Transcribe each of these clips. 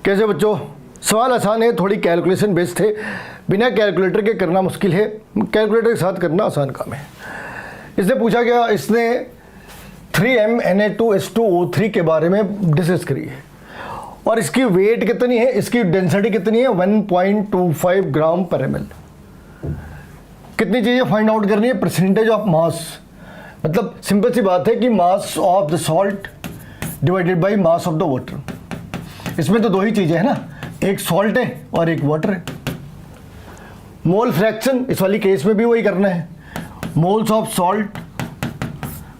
कैसे बच्चों, सवाल आसान है, थोड़ी कैलकुलेशन बेस्ड है, बिना कैलकुलेटर के करना मुश्किल है, कैलकुलेटर के साथ करना आसान काम है। इसने पूछा क्या, इसने 3MNA2H2O3 के बारे में डिस्कस करी है और इसकी वेट कितनी है, इसकी डेंसिटी कितनी है, 1.25 ग्राम पर ml। कितनी चीज़ें फाइंड आउट करनी है, परसेंटेज ऑफ मास, मतलब सिंपल सी बात है कि mass of the salt divided by mass of the water. इसमें तो दो ही चीज़ें हैं ना, एक सॉल्ट है और एक वाटर है। मोल फ्रैक्शन इस वाली केस में भी वही करना है, moles of salt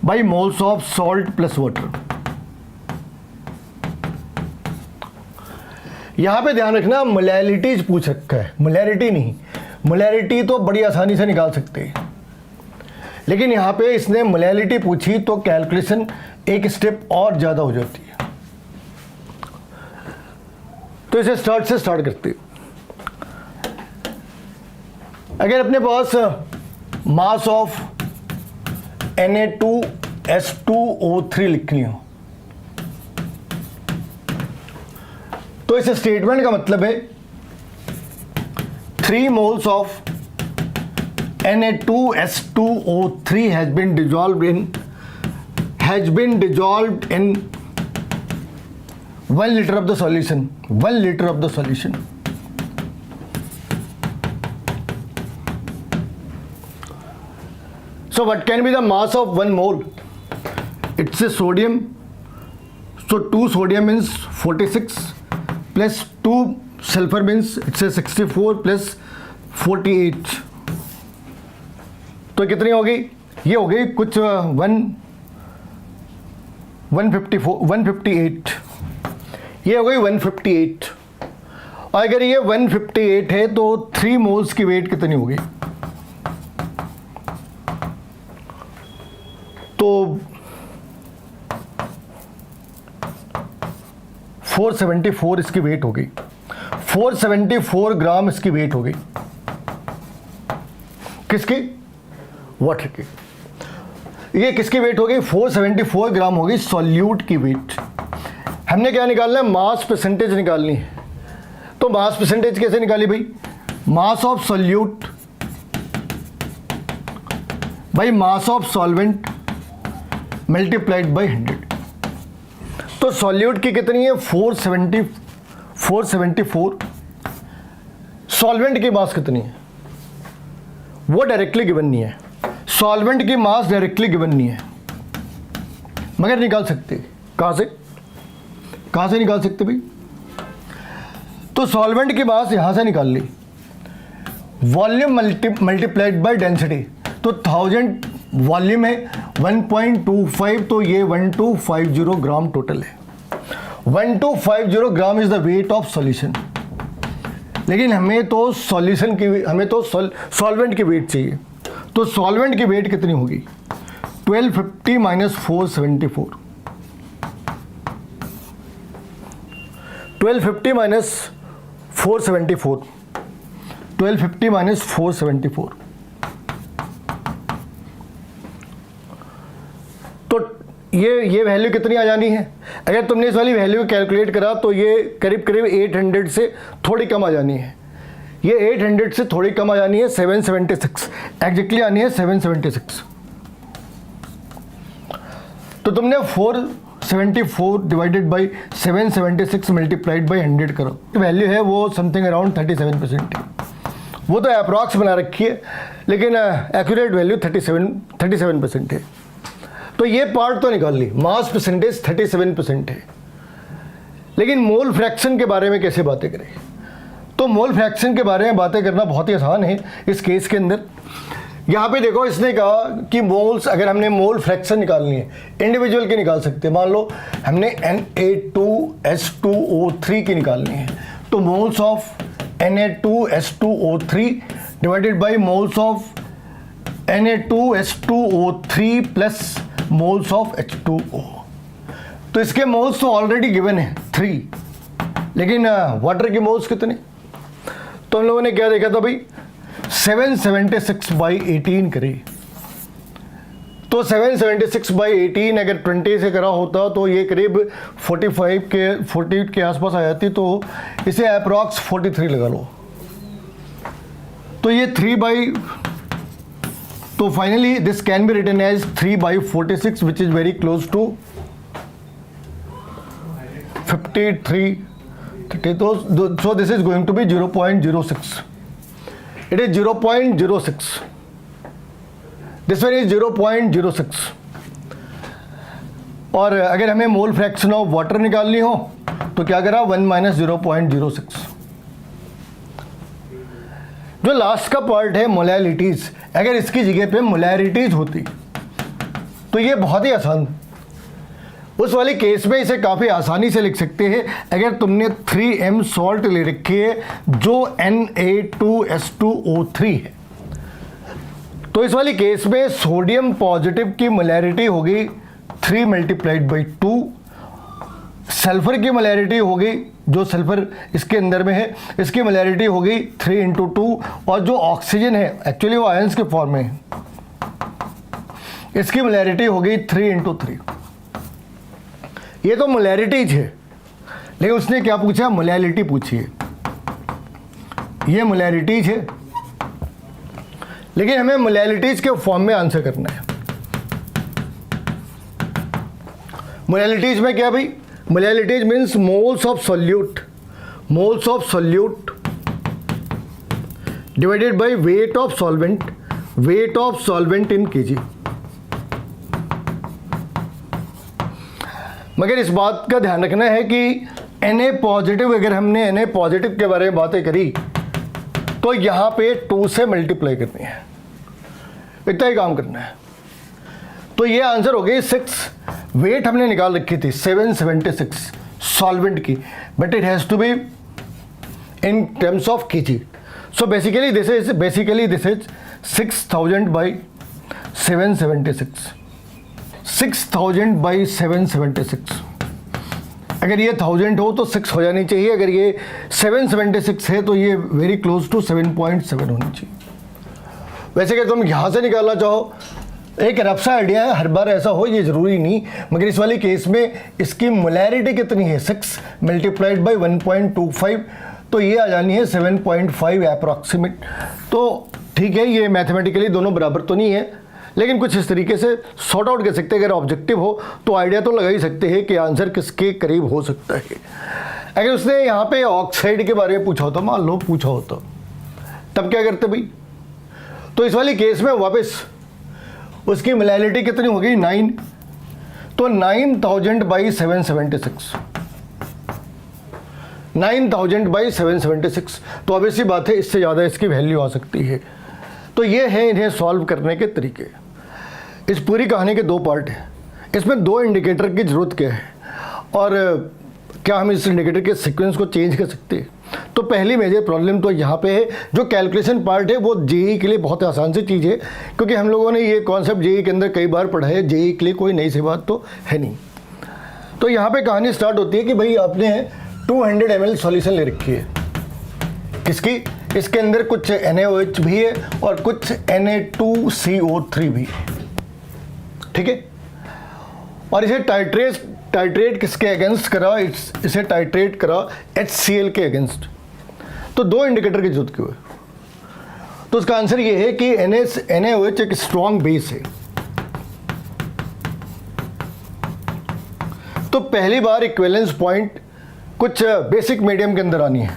by moles of salt plus water. यहां पे ध्यान रखना मोलैलिटीज पूछ रखा है, मोलैरिटी नहीं। मोलैरिटी तो बड़ी आसानी से निकाल सकते हैं, लेकिन यहां पे इसने मोलैलिटी पूछी तो कैलकुलेशन एक स्टेप और ज्यादा हो जाती है। तो इसे स्टार्ट करते हैं। अगर अपने पास मास ऑफ Na2H2O3 लिखनी हो तो इस स्टेटमेंट का मतलब है 3 moles of Na2H2O3 has been dissolved in 1 liter of the solution. 1 liter of the solution. So what can be the mass of 1 mole? It's a sodium. So 2 sodium means 46 plus 2 sulfur means it's a 64 plus 48. तो कितनी हो गई? ये हो गई कुछ 158। ये हो गई 158। और अगर ये 158 है तो 3 मोल्स की वेट कितनी होगी? तो 474 इसकी वेट हो गई, 474 ग्राम इसकी वेट हो गई। किसकी? वाटर की। ये किसकी वेट हो गई? 474 ग्राम हो गई सॉल्यूट की वेट। हमने क्या निकालना है? मास परसेंटेज निकालनी है। तो मास परसेंटेज कैसे निकाली भाई? Mass of solute by mass of solvent multiplied by 100। तो सॉल्यूट की कितनी है? 474। सॉल्वेंट की मास कितनी है वो डायरेक्टली गिवन नहीं है, सॉल्वेंट की मास डायरेक्टली गिवन नहीं है, मगर निकाल सकते। कहां से निकाल सकते भाई? तो सॉल्वेंट की मास यहां से निकाल ली, वॉल्यूम मल्टीप्लाइड बाय डेंसिटी। तो 1000 वॉल्यूम है, 1.25, तो ये 1250 ग्राम टोटल है। 1250 gram is the weight of solution. लेकिन हमें तो सॉल्वेंट की वेट चाहिए। तो सॉल्वेंट की वेट कितनी होगी? 1250 माइनस 474। 1250 माइनस 474। 1250 माइनस 474। तो ये वैल्यू कितनी आ जानी है? अगर तुमने इस वाली वैल्यू कैलकुलेट करा तो ये करीब 800 से थोड़ी कम आ जानी है। ये 800 से थोड़ी कम आ जानी है, 776 एग्जैक्टली आनी है, 776। तो तुमने 474 डिवाइडेड बाई 776 मल्टीप्लाइड बाई 100 करो, वैल्यू है वो समथिंग अराउंड 37% है। वो तो अप्रॉक्स बना रखी है, लेकिन एक्यूरेट वैल्यू 37% है। तो ये पार्ट तो निकाल ली, मास परसेंटेज 37% है। लेकिन मोल फ्रैक्शन के बारे में कैसे बातें करें? तो मोल फ्रैक्शन के बारे में बातें करना बहुत ही आसान है इस केस के अंदर। यहाँ पे देखो, इसने कहा कि मोल्स, अगर हमने मोल फ्रैक्शन निकालनी है इंडिविजुअल की निकाल सकते हैं। मान लो हमने Na2H2O3 की निकालनी है, तो moles of Na2H2O3 divided by moles of Na2H2O3 plus moles of H2O। तो इसके मोल्स तो ऑलरेडी गिवन है 3, लेकिन वाटर की मोल्स कितने? तो हम लोगों ने क्या देखा था भाई? 776/18 करी, तो तो 776/18 अगर 20 से करा होता तो ये करीब 40 के आसपास आ जाती, तो इसे अप्रॉक्स 43 लगा लो। तो ये 3 तो finally this can be written as 3/46 which is very close to 53. So this is going to be 0.06. It is 0.06. This one is 0.06. और अगर हमें मोल फ्रैक्शन ऑफ वाटर निकालनी हो तो क्या करा 1 - 0.06. जो लास्ट का पार्ट है मोलैलिटीज, अगर इसकी जगह पे मोलैरिटीज होती तो ये बहुत ही आसान, उस वाले केस में इसे काफ़ी आसानी से लिख सकते हैं। अगर तुमने 3m सॉल्ट ले रखी है जो Na2S2O3 है, तो इस वाले केस में सोडियम पॉजिटिव की मोलैरिटी होगी 3 × 2, सल्फर की मोलैरिटी होगी, जो सल्फर इसके अंदर में है इसकी मोलैरिटी होगी 3 × 2, और जो ऑक्सीजन है एक्चुअली वो आयंस के फॉर्म में है, इसकी मोलैरिटी होगी 3 × 3। ये तो मोलैरिटीज है, लेकिन उसने क्या पूछा, मोलैलिटी पूछी है। ये मोलैरिटीज है, लेकिन हमें मोलैलिटीज के फॉर्म में आंसर करना है। मोलैलिटीज में क्या भाई, molalities means moles of solute, moles of solute divided by weight of solvent, weight of solvent in kg. मगर इस बात का ध्यान रखना है कि Na पॉजिटिव, अगर हमने Na पॉजिटिव के बारे में बातें करी तो यहाँ पे 2 से मल्टीप्लाई करनी है, इतना ही काम करना है। तो ये आंसर हो गई 6। वेट हमने निकाल रखी थी 776 सॉल्वेंट की, but it has to be in terms of KG. So basically this is 6000/776, 6000/776। अगर ये 1000 हो तो 6 हो जानी चाहिए, अगर ये 776 है तो ये वेरी क्लोज टू 7.7 होनी चाहिए। वैसे कि तुम यहाँ से निकालना चाहो, एक रफ सा आइडिया है, हर बार ऐसा हो ये ज़रूरी नहीं, मगर इस वाली केस में इसकी मोलैरिटी कितनी है 6 × 1.25, तो ये आ जानी है 7.5 अप्रॉक्सीमेट। तो ठीक है, ये मैथमेटिकली दोनों बराबर तो नहीं है, लेकिन कुछ इस तरीके से सॉर्ट आउट कर सकते हैं। अगर ऑब्जेक्टिव हो तो आइडिया तो लगा ही सकते हैं कि आंसर किसके करीब हो सकता है। अगर उसने यहाँ पे ऑक्साइड के बारे में पूछा होता, मान लो पूछा होता, तब क्या करते भाई, तो इस वाले केस में वापस उसकी मोलैलिटी कितनी होगी 9, तो 9000/776, 9000/776। तो ऑब्वियसली बात है इससे ज़्यादा इसकी वैल्यू आ सकती है। तो ये है इन्हें सॉल्व करने के तरीके। इस पूरी कहानी के 2 पार्ट हैं, इसमें 2 इंडिकेटर की ज़रूरत क्या है और क्या हम इस इंडिकेटर के सीक्वेंस को चेंज कर सकते हैं। तो पहली मेजर प्रॉब्लम तो यहाँ पे है, जो कैलकुलेशन पार्ट है वो जेईई के लिए बहुत आसान सी चीज़ है, क्योंकि हम लोगों ने ये कॉन्सेप्ट जेईई के अंदर कई बार पढ़ा है, जेईई के लिए कोई नई सी बात तो है नहीं। तो यहाँ पे कहानी स्टार्ट होती है कि भाई आपने 200 ml सॉल्यूशन ले रखी है, किसकी, इसके अंदर कुछ NaOH भी है और कुछ Na2CO3 भी है, ठीक है। और इसे टाइट्रेट किसके अगेंस्ट करा, इसे टाइट्रेट करा HCl के अगेंस्ट। तो 2 इंडिकेटर की जरूरत क्यों है, तो उसका आंसर ये है कि NaOH एक स्ट्रॉन्ग बेस है। तो पहली बार इक्विवेलेंस पॉइंट कुछ बेसिक मीडियम के अंदर आनी है।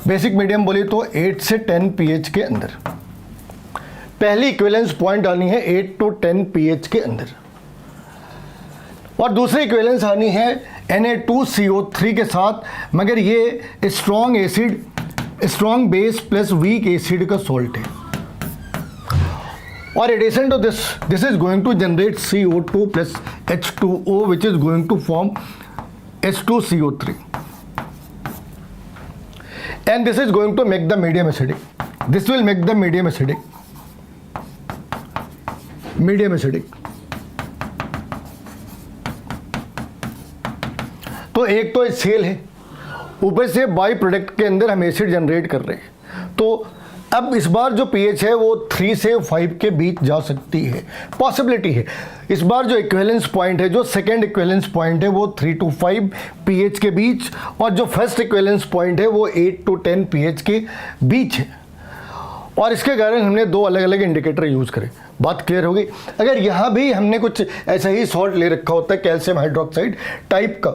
बेसिक मीडियम बोले तो 8 से 10 pH के अंदर पहली इक्विवेलेंस पॉइंट आनी है 8 to 10 pH के अंदर, और दूसरी इक्विवेलेंस आनी है Na2CO3 के साथ, मगर ये strong acid, strong base plus weak acid का सॉल्ट है। और addition to this is going to generate CO2 plus H2O which is going to form H2CO3, and this is going to make the medium acidic. This will make the medium acidic. तो एक तो cell है, ऊपर से by product के अंदर हम acid generate कर रहे हैं। तो अब इस बार जो pH है वो 3 से 5 के बीच जा सकती है, पॉसिबिलिटी है। इस बार जो इक्विवेलेंस पॉइंट है, जो सेकेंड इक्विवेलेंस पॉइंट है वो 3 to 5 pH के बीच, और जो फर्स्ट इक्विवेलेंस पॉइंट है वो 8 to 10 pH के बीच है। और इसके कारण हमने दो अलग अलग इंडिकेटर यूज़ करे। बात क्लियर हो गई। अगर यहाँ भी हमने कुछ ऐसा ही सॉल्ट ले रखा होता है कैल्शियम हाइड्रोक्साइड टाइप का,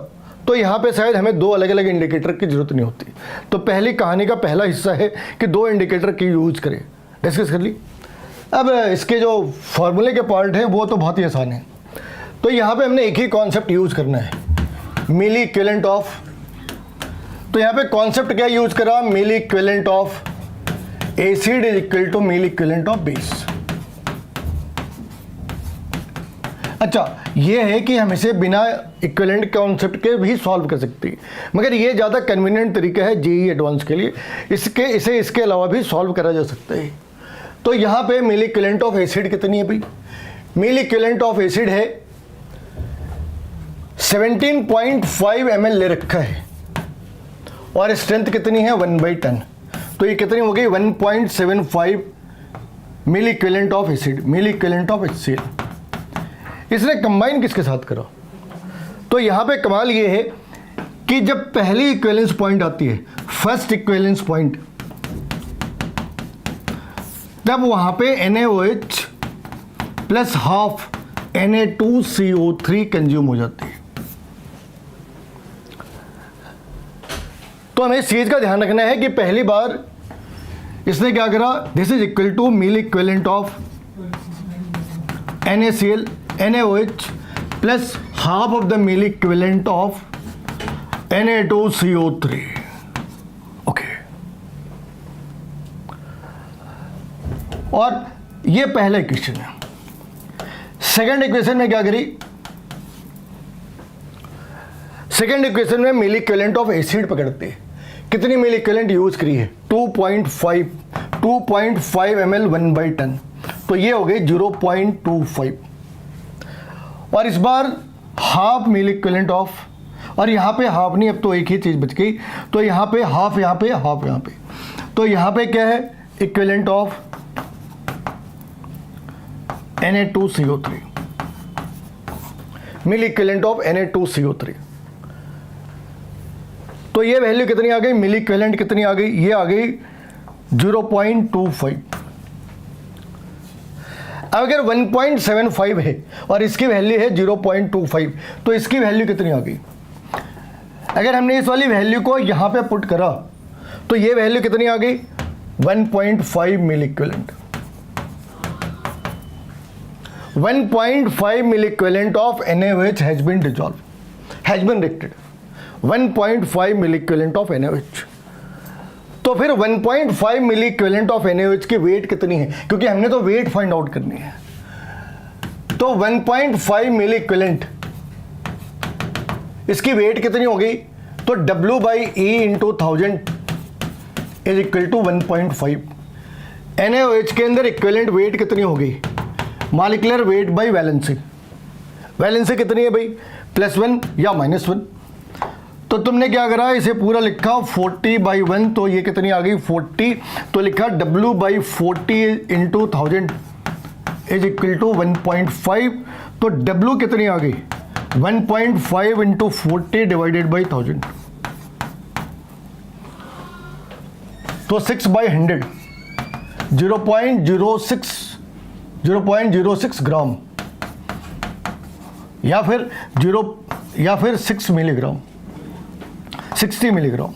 तो यहाँ पे शायद हमें दो अलग अलग इंडिकेटर की ज़रूरत नहीं होती। तो पहली कहानी का पहला हिस्सा है कि दो इंडिकेटर की यूज़ करें, डिस्कस कर ली। अब इसके जो फॉर्मूले के पार्ट है वो तो बहुत ही आसान है। तो यहाँ पे हमने एक ही कॉन्सेप्ट यूज़ करना है, मिली इक्विवेलेंट ऑफ। तो यहाँ पे कॉन्सेप्ट क्या यूज़ करा, milli equivalent of acid is equal to milli equivalent of base. अच्छा, ये है कि हम इसे बिना इक्विवेलेंट कॉन्सेप्ट के भी सॉल्व कर सकते हैं, मगर ये ज़्यादा कन्वीनियंट तरीका है जेईई एडवांस के लिए। इसे इसके अलावा भी सॉल्व करा जा सकता है। तो यहाँ पे मिली इक्विवेलेंट ऑफ एसिड कितनी है भाई, मिली इक्विवेलेंट ऑफ एसिड है 17.5 ml ले रखा है, और स्ट्रेंथ कितनी है 1/10। तो ये कितनी हो गई 1.75 milli equivalent of acid, milli equivalent of HCl। इसने कंबाइन किसके साथ करा, तो यहाँ पे कमाल ये है कि जब पहली इक्विवेलेंस पॉइंट आती है, फर्स्ट इक्विवेलेंस पॉइंट, तब वहाँ पे NaOH plus half Na2CO3 consume हो जाती है। तो हमें इस चीज़ का ध्यान रखना है कि पहली बार इसने क्या करा, this is equal to milli equivalent of NaCl NaOH plus half of the milli equivalent of Na2CO3। Okay, और ये पहला इक्वेशन है। सेकेंड इक्वेशन में क्या करी, सेकेंड इक्वेशन में मिली इक्विवेलेंट ऑफ एसिड पकड़ते हैं। कितनी मिली इक्विवेलेंट यूज करी है, 2.5 ml 1/10। तो ये हो गई 0.25, और इस बार हाफ मिली इक्विवेलेंट ऑफ, और यहाँ पे हाफ नहीं, अब तो एक ही चीज़ बच गई। तो यहाँ पे हाफ, यहाँ पे हाफ, यहाँ पे, तो यहाँ पे क्या है, equivalent of Na2CO3, milli equivalent of Na2CO3। तो ये वैल्यू कितनी आ गई, मिली इक्विवेलेंट कितनी आ गई, ये आ गई 0.25। अगर 1.75 है और इसकी वैल्यू है 0.25, तो इसकी वैल्यू कितनी आ गई। अगर हमने इस वाली वैल्यू को यहाँ पे पुट करा तो ये वैल्यू कितनी आ गई, 1.5 milli equivalent. 1.5 milli equivalent of NaOH has been dissolve, has been reacted. 1.5 milli equivalent of NaOH। तो फिर 1.5 मिली इक्विवेलेंट ऑफ NaOH की वेट कितनी है, क्योंकि हमने तो वेट फाइंड आउट करनी है। तो 1.5 मिली इक्विवेलेंट, इसकी वेट कितनी हो गई, तो W/E into 1000 is equal to 1.5। NaOH के अंदर इक्विवेलेंट वेट कितनी हो गई, molecular weight by valency. Valency कितनी है भाई, +1 या -1। तो तुमने क्या करा, इसे पूरा लिखा 40/1, तो ये कितनी आ गई 40। तो लिखा W/40 into 1000 is equal to 1.5। तो W कितनी आ गई, 1.5 इंटू 40 डिवाइडेड बाई 1000, तो 6/100, 0.06 ग्राम, या फिर 6 मिलीग्राम, 60 मिलीग्राम।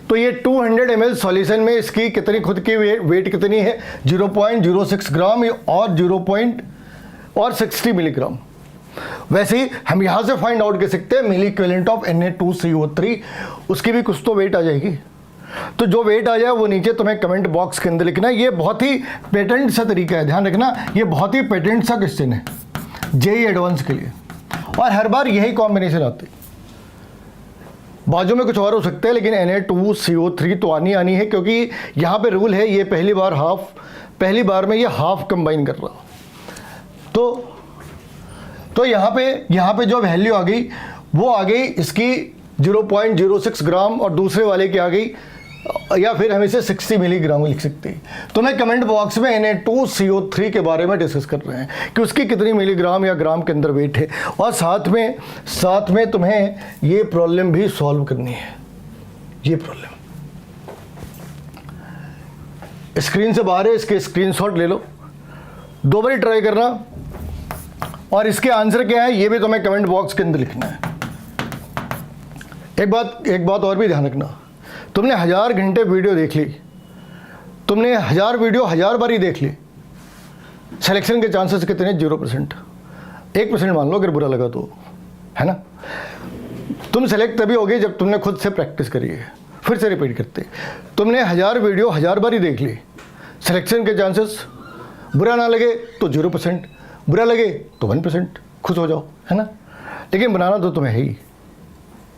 तो ये 200 ml सॉल्यूशन में इसकी कितनी खुद की वेट कितनी है, 0.06 ग्राम और 60 मिलीग्राम। वैसे ही हम यहाँ से फाइंड आउट कर सकते हैं मिली इक्विवेलेंट ऑफ Na2CO3, उसकी भी कुछ तो वेट आ जाएगी। तो जो वेट आ जाए वो नीचे तुम्हें कमेंट बॉक्स के अंदर लिखना। ये बहुत ही पेटेंट सा तरीका है, ध्यान रखना, ये बहुत ही पेटेंट सा क्वेश्चन है जेईई एडवांस के लिए, और हर बार यही कॉम्बिनेशन आती है। बाजू में कुछ और हो सकता है, लेकिन Na2CO3 तो आनी है, क्योंकि यहाँ पे रूल है, ये पहली बार में ये हाफ कंबाइन कर रहा। तो यहाँ पे जो वैल्यू आ गई वो आ गई इसकी 0.06 ग्राम, और दूसरे वाले की आ गई या फिर हम इसे 60 मिलीग्राम लिख सकते हैं। तो मैं कमेंट बॉक्स में Na2CO3 के बारे में डिस्कस कर रहे हैं कि उसकी कितनी मिलीग्राम या ग्राम के अंदर वेट है, और साथ में तुम्हें ये प्रॉब्लम भी सॉल्व करनी है। ये प्रॉब्लम स्क्रीन से बाहर है, इसके स्क्रीनशॉट ले लो, 2 बार ट्राई करना, और इसके आंसर क्या है ये भी तुम्हें कमेंट बॉक्स के अंदर लिखना है। एक बात और भी ध्यान रखना, तुमने 1000 घंटे वीडियो देख ली, तुमने 1000 वीडियो 1000 बार ही देख ली, सिलेक्शन के चांसेस कितने? 0%। 1% मान लो अगर बुरा लगा तो, है ना। तुम सेलेक्ट तभी होगे जब तुमने खुद से प्रैक्टिस करी है। फिर से रिपीट करते, तुमने 1000 वीडियो 1000 बार ही देख ली, सिलेक्शन के चांसेस बुरा ना लगे तो 0%, बुरा लगे तो 1%, खुश हो जाओ, है ना। लेकिन बनाना तो तुम्हें है ही।